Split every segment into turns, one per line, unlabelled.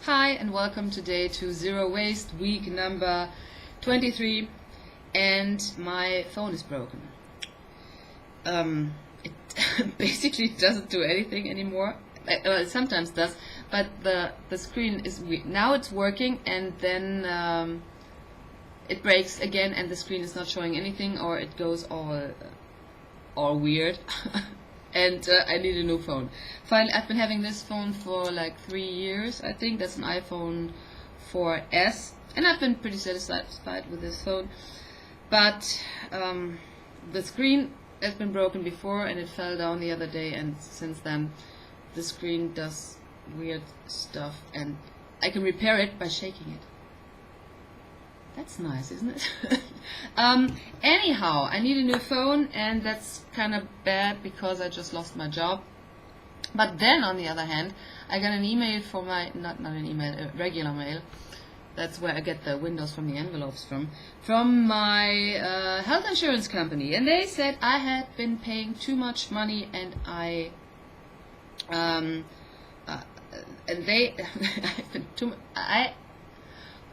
Hi and welcome today to Zero Waste week number 23, and my phone is broken. It basically doesn't do anything anymore. Well, it sometimes does, but the screen is weird. Now it's working, and then it breaks again and the screen is not showing anything, or it goes all weird. And I need a new phone. Finally, I've been having this phone for like 3 years, I think. That's an iPhone 4S, and I've been pretty satisfied with this phone. But the screen has been broken before, and it fell down the other day, and since then the screen does weird stuff, and I can repair it by shaking it. That's nice, isn't it? Anyhow, I need a new phone, and that's kind of bad because I just lost my job. But then, on the other hand, I got an email for my, not an email, a regular mail. That's where I get the windows from the envelopes from my health insurance company. And they said I had been paying too much money, and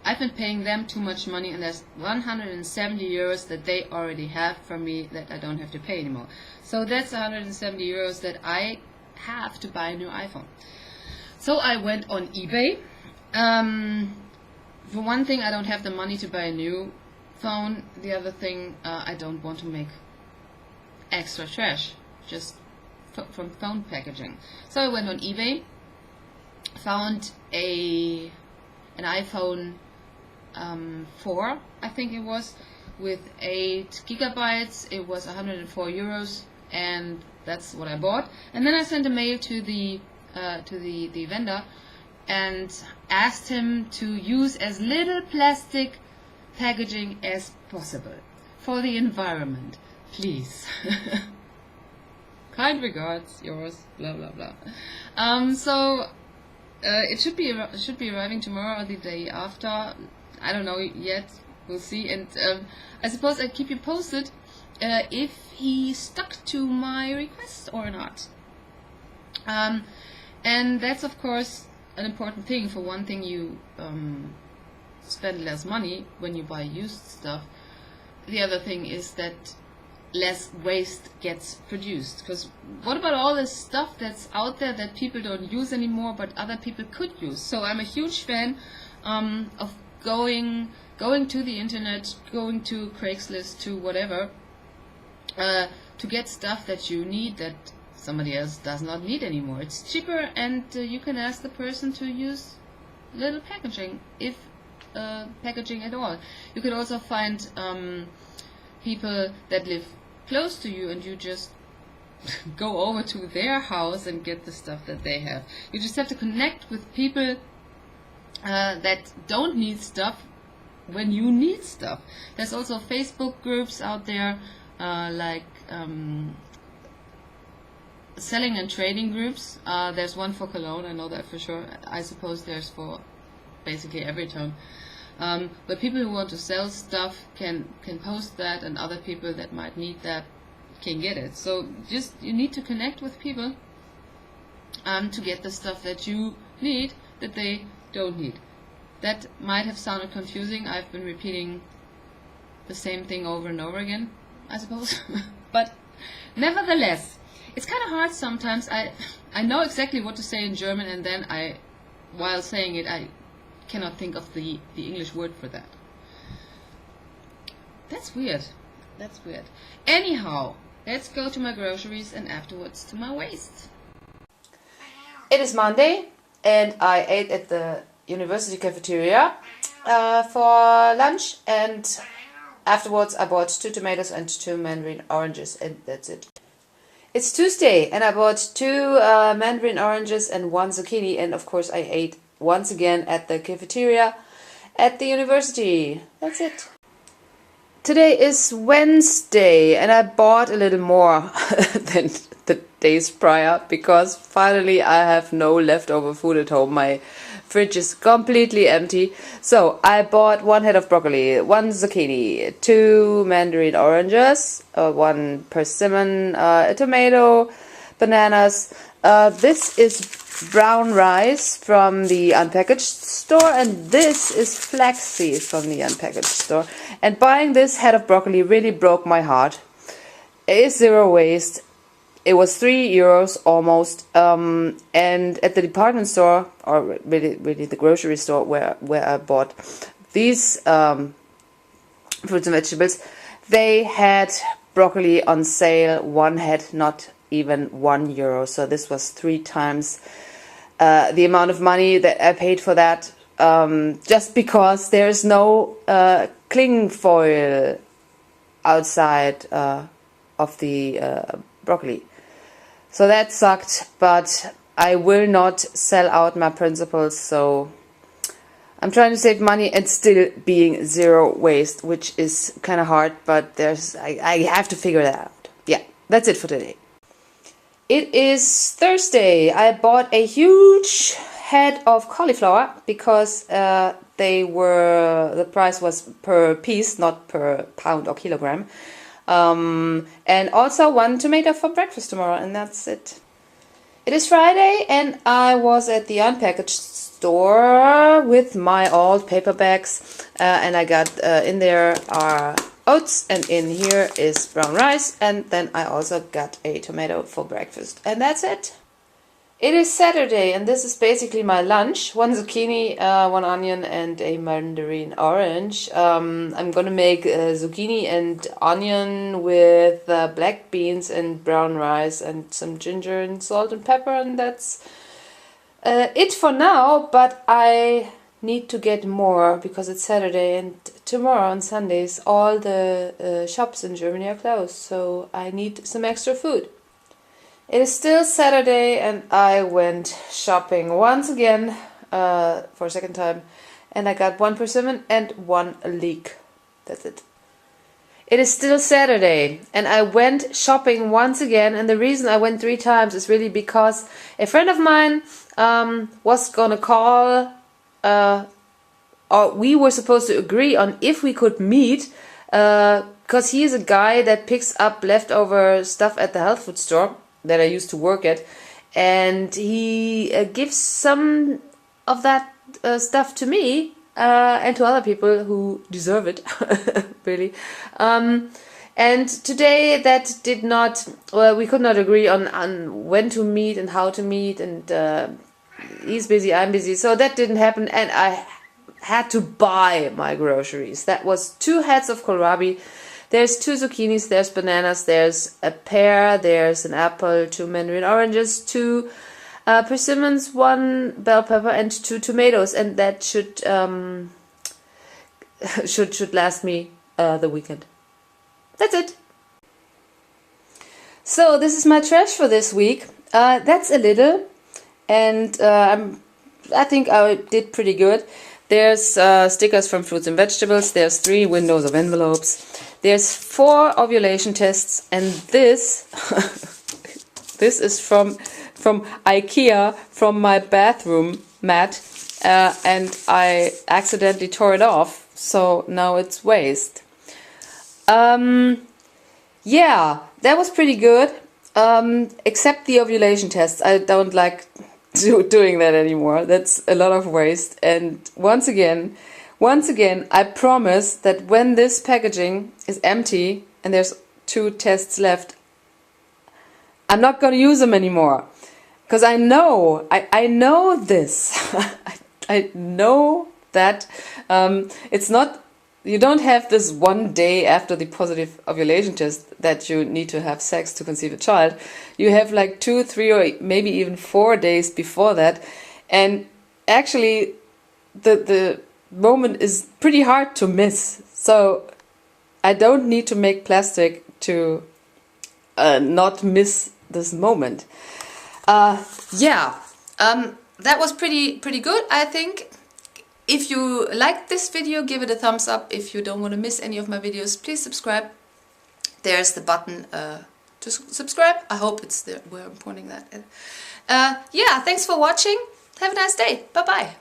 I've been paying them too much money, and there's 170 euros that they already have from me that I don't have to pay anymore. So that's 170 euros that I have to buy a new iPhone. So I went on eBay. For one thing, I don't have the money to buy a new phone. The other thing, I don't want to make extra trash just from phone packaging. So I went on eBay, found an iPhone 4, I think it was, with 8 gigabytes. It was 104 euros, and that's what I bought. And then I sent a mail to the vendor and asked him to use as little plastic packaging as possible for the environment, please. Kind regards, yours, blah blah blah. So it should be arriving tomorrow or the day after. I don't know yet. We'll see. And I suppose I'll keep you posted if he stuck to my request or not. And that's of course an important thing. For one thing, you spend less money when you buy used stuff. The other thing is that less waste gets produced. Because what about all this stuff that's out there that people don't use anymore, but other people could use? So I'm a huge fan of going to the internet, going to Craigslist, to whatever, to get stuff that you need that somebody else does not need anymore. It's cheaper, and you can ask the person to use little packaging, if packaging at all. You can also find people that live close to you, and you just go over to their house and get the stuff that they have. You just have to connect with people that don't need stuff when you need stuff. There's also Facebook groups out there, like selling and trading groups. There's one for Cologne, I know that for sure. I suppose there's for basically every town. But people who want to sell stuff can post that, and other people that might need that can get it. So just, you need to connect with people to get the stuff that you need that they don't need. That might have sounded confusing. I've been repeating the same thing over and over again, I suppose. But nevertheless, it's kind of hard sometimes. I know exactly what to say in German, and then while saying it, I cannot think of the English word for that. That's weird. That's weird. Anyhow, let's go to my groceries and afterwards to my waste. It is Monday, and I ate at the university cafeteria for lunch, and afterwards I bought 2 tomatoes and 2 mandarin oranges, and that's it. It's Tuesday, and I bought 2 mandarin oranges and 1 zucchini, and of course I ate once again at the cafeteria at the university. That's it. Today is Wednesday, and I bought a little more than the days prior, because finally I have no leftover food at home. My fridge is completely empty. So I bought 1 head of broccoli, 1 zucchini, 2 mandarin oranges, 1 persimmon, a tomato, bananas. This is
brown rice from the unpackaged store, and this is flaxseed from the unpackaged store. And buying this head of broccoli really broke my heart. It is zero waste. It was €3 almost, and at the department store, or really the grocery store where I bought these fruits and vegetables, they had broccoli on sale. One head not even €1, so this was 3 times the amount of money that I paid for that, just because there's no cling foil outside of the broccoli. So that sucked, but I will not sell out my principles, so I'm trying to save money and still being zero waste, which is kind of hard, but I have to figure that out. Yeah, that's it for today. It is Thursday. I bought a huge head of cauliflower because the price was per piece, not per pound or kilogram. And also 1 tomato for breakfast tomorrow, and that's it. It is Friday, and I was at the unpackaged store with my old paper bags, and I got in there are oats, and in here is brown rice, and then I also got a tomato for breakfast, and that's it. It is Saturday, and this is basically my lunch. 1 zucchini, 1 onion, and a mandarin orange. I'm gonna make zucchini and onion with black beans and brown rice and some ginger and salt and pepper, and that's it for now, but I need to get more because it's Saturday, and tomorrow on Sundays all the shops in Germany are closed, so I need some extra food. It is still Saturday, and I went shopping once again for a second time, and I got 1 persimmon and 1 leek. That's it. It is still Saturday, and I went shopping once again, and the reason I went 3 times is really because a friend of mine was gonna call, or we were supposed to agree on if we could meet, because he is a guy that picks up leftover stuff at the health food store that I used to work at, and he gives some of that stuff to me and to other people who deserve it, really. And today that did not, well, we could not agree on when to meet and how to meet, and he's busy, I'm busy, so that didn't happen, and I had to buy my groceries. That was 2 heads of kohlrabi. There's 2 zucchinis, there's bananas, there's a pear, there's an apple, 2 mandarin oranges, 2 persimmons, 1 bell pepper, and 2 tomatoes, and that should should last me the weekend. That's it. So this is my trash for this week. That's a little, and I think I did pretty good. There's stickers from fruits and vegetables. There's 3 windows of envelopes. There's 4 ovulation tests, and this this is from IKEA, from my bathroom mat, and I accidentally tore it off, so now it's waste. Yeah, that was pretty good, except the ovulation tests. I don't like doing that anymore. That's a lot of waste, and once again, I promise that when this packaging is empty and there's 2 tests left, I'm not going to use them anymore. Because I know this. I know that it's not, you don't have this one day after the positive ovulation test that you need to have sex to conceive a child. You have like 2, 3, or maybe even 4 days before that. And actually, the moment is pretty hard to miss, so I don't need to make plastic to not miss this moment. Yeah, that was pretty good, I think. If you liked this video, give it a thumbs up. If you don't want to miss any of my videos, please subscribe. There's the button to subscribe. I hope it's there where I'm pointing that. Yeah, thanks for watching. Have a nice day. Bye bye.